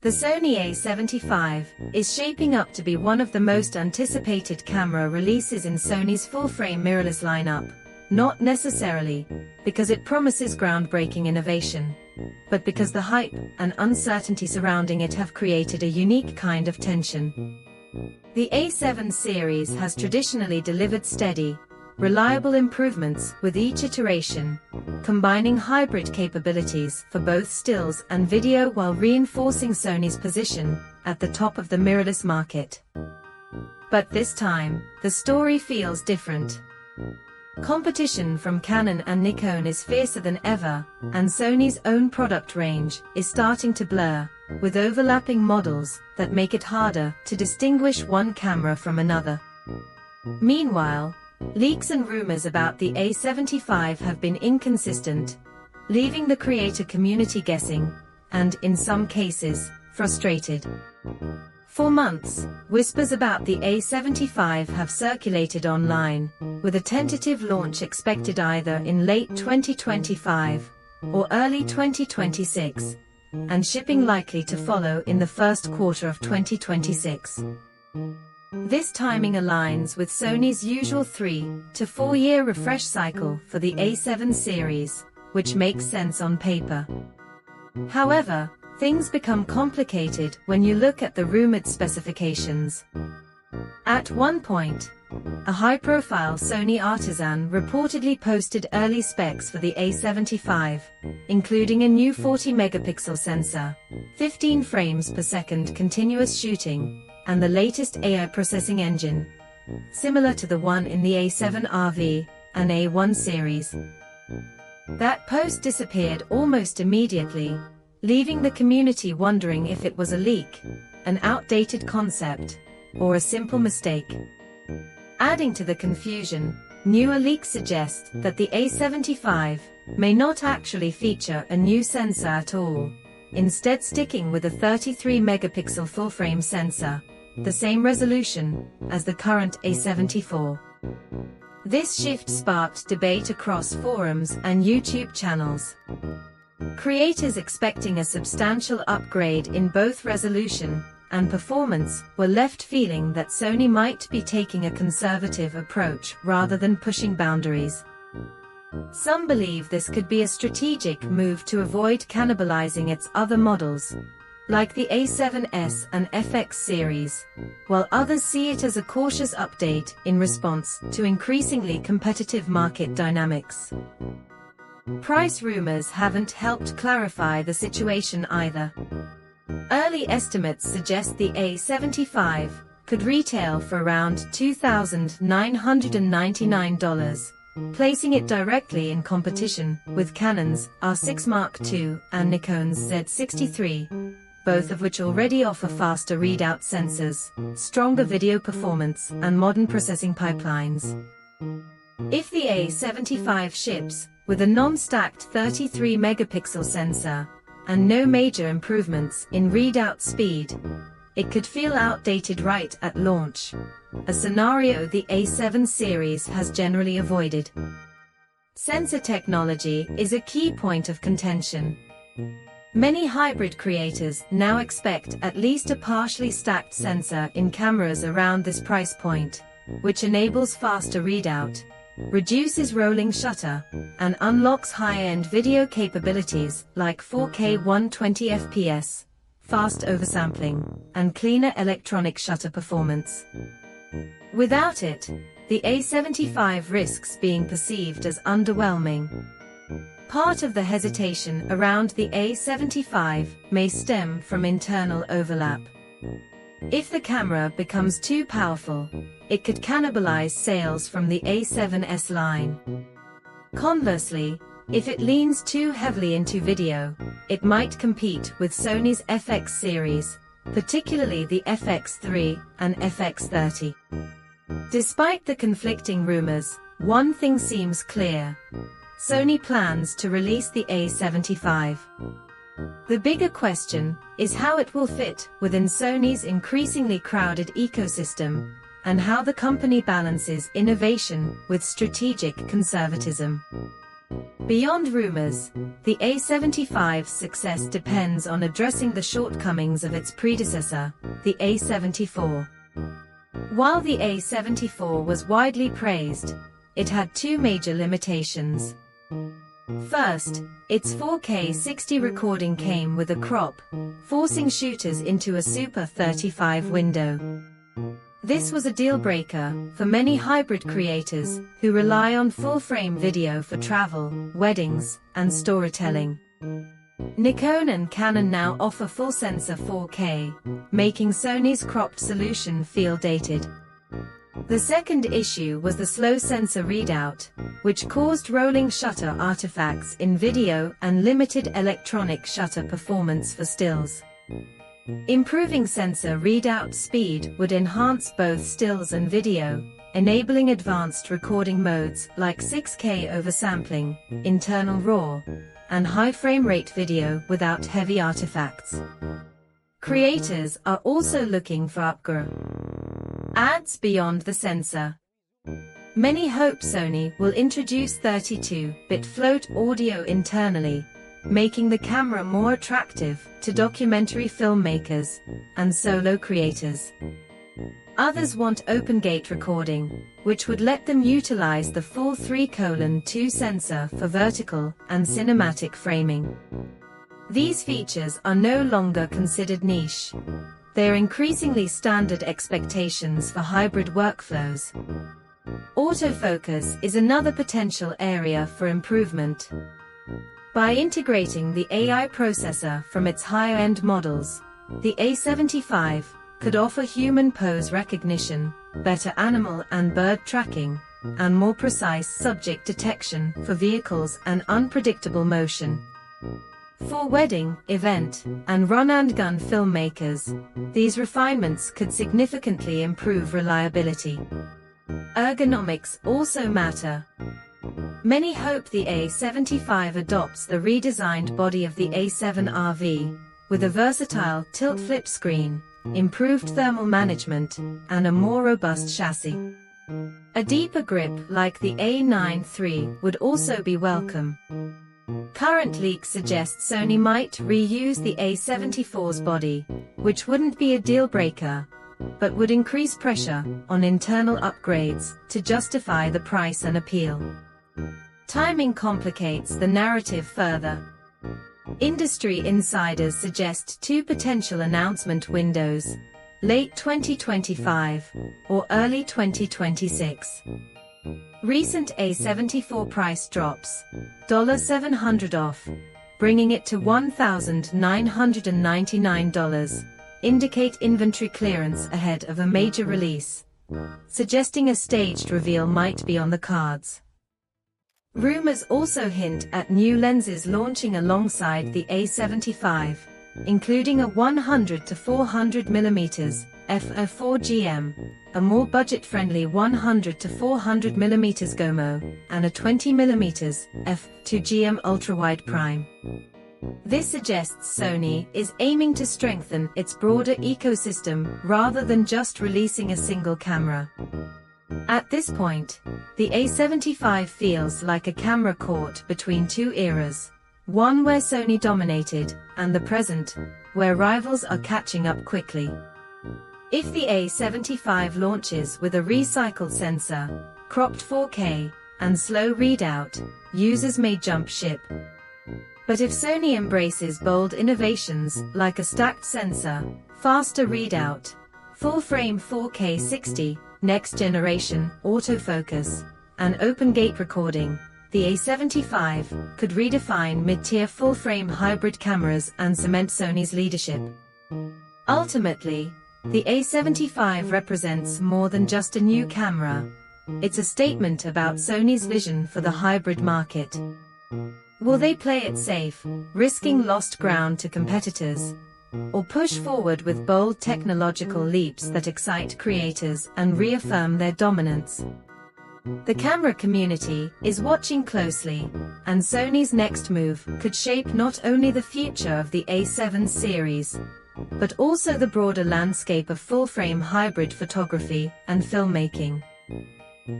The Sony A7V is shaping up to be one of the most anticipated camera releases in Sony's full-frame mirrorless lineup, not necessarily because it promises groundbreaking innovation, but because the hype and uncertainty surrounding it have created a unique kind of tension. The A7 series has traditionally delivered steady, reliable improvements with each iteration, combining hybrid capabilities for both stills and video while reinforcing Sony's position at the top of the mirrorless market. But this time, the story feels different. Competition from Canon and Nikon is fiercer than ever, and Sony's own product range is starting to blur, with overlapping models that make it harder to distinguish one camera from another. Meanwhile, leaks and rumors about the A7V have been inconsistent, leaving the creator community guessing, and in some cases, frustrated. For months, whispers about the A7V have circulated online, with a tentative launch expected either in late 2025 or early 2026, and shipping likely to follow in the first quarter of 2026. This timing aligns with Sony's usual 3 to 4 year refresh cycle for the A7 series, which makes sense on paper. However, things become complicated when you look at the rumored specifications. At one point, a high-profile Sony artisan reportedly posted early specs for the A7V, including a new 40-megapixel sensor, 15 frames per second continuous shooting, and the latest AI processing engine, similar to the one in the A7RV and A1 series. That post disappeared almost immediately, leaving the community wondering if it was a leak, an outdated concept, or a simple mistake. Adding to the confusion, newer leaks suggest that the A7V may not actually feature a new sensor at all, instead sticking with a 33-megapixel full-frame sensor, the same resolution as the current A7IV. This shift sparked debate across forums and YouTube channels. Creators expecting a substantial upgrade in both resolution and performance were left feeling that Sony might be taking a conservative approach rather than pushing boundaries. Some believe this could be a strategic move to avoid cannibalizing its other models, like the A7S and FX series, while others see it as a cautious update in response to increasingly competitive market dynamics. Price rumors haven't helped clarify the situation either. Early estimates suggest the A7V could retail for around $2,999, placing it directly in competition with Canon's R6 Mark II and Nikon's Z63, both of which already offer faster readout sensors, stronger video performance, and modern processing pipelines. If the A7V ships with a non-stacked 33-megapixel sensor and no major improvements in readout speed, it could feel outdated right at launch, a scenario the A7 series has generally avoided. Sensor technology is a key point of contention. Many hybrid creators now expect at least a partially stacked sensor in cameras around this price point, which enables faster readout, reduces rolling shutter, and unlocks high-end video capabilities like 4K 120 FPS, fast oversampling, and cleaner electronic shutter performance. Without it, the A7V risks being perceived as underwhelming. Part of the hesitation around the A7V may stem from internal overlap. If the camera becomes too powerful, it could cannibalize sales from the A7S line. Conversely, if it leans too heavily into video, it might compete with Sony's FX series, particularly the FX3 and FX30. Despite the conflicting rumors, one thing seems clear: Sony plans to release the A7V. The bigger question is how it will fit within Sony's increasingly crowded ecosystem, and how the company balances innovation with strategic conservatism. Beyond rumors, the A75's success depends on addressing the shortcomings of its predecessor, the A74. While the A74 was widely praised, it had two major limitations. First, its 4K 60 recording came with a crop, forcing shooters into a Super 35 window. This was a deal-breaker for many hybrid creators who rely on full-frame video for travel, weddings, and storytelling. Nikon and Canon now offer full-sensor 4K, making Sony's cropped solution feel dated. The second issue was the slow sensor readout, which caused rolling shutter artifacts in video and limited electronic shutter performance for stills. Improving sensor readout speed would enhance both stills and video, enabling advanced recording modes like 6K oversampling, internal RAW, and high frame rate video without heavy artifacts. Creators are also looking for upgrades beyond the sensor. Many hope Sony will introduce 32-bit float audio internally, making the camera more attractive to documentary filmmakers and solo creators. Others want open-gate recording, which would let them utilize the full 3:2 sensor for vertical and cinematic framing. These features are no longer considered niche. They are increasingly standard expectations for hybrid workflows. Autofocus is another potential area for improvement. By integrating the AI processor from its higher-end models, the A75 could offer human pose recognition, better animal and bird tracking, and more precise subject detection for vehicles and unpredictable motion. For wedding, event, and run-and-gun filmmakers, these refinements could significantly improve reliability. Ergonomics also matter. Many hope the A75 adopts the redesigned body of the A7RV, with a versatile tilt-flip screen, improved thermal management, and a more robust chassis. A deeper grip like the A9 III would also be welcome. Current leaks suggest Sony might reuse the A74's body, which wouldn't be a deal-breaker, but would increase pressure on internal upgrades to justify the price and appeal. Timing complicates the narrative further. Industry insiders suggest two potential announcement windows: late 2025 or early 2026. Recent A74 price drops, $700 off, bringing it to $1,999, indicate inventory clearance ahead of a major release, suggesting a staged reveal might be on the cards. Rumors also hint at new lenses launching alongside the A75, including a 100 to 400 mm f/4GM, a more budget-friendly 100 to 400 mm GoMo, and a 20 mm f/2GM ultra-wide prime. This suggests Sony is aiming to strengthen its broader ecosystem rather than just releasing a single camera. At this point, the A75 feels like a camera caught between two eras, one where Sony dominated, and the present, where rivals are catching up quickly. If the A75 launches with a recycled sensor, cropped 4K, and slow readout, users may jump ship. But if Sony embraces bold innovations like a stacked sensor, faster readout, full-frame 4K 60, next-generation autofocus, and open-gate recording, the A75 could redefine mid-tier full-frame hybrid cameras and cement Sony's leadership. Ultimately, the A75 represents more than just a new camera. It's a statement about Sony's vision for the hybrid market. Will they play it safe, risking lost ground to competitors, or push forward with bold technological leaps that excite creators and reaffirm their dominance? The camera community is watching closely, and Sony's next move could shape not only the future of the A7 series, but also the broader landscape of full-frame hybrid photography and filmmaking.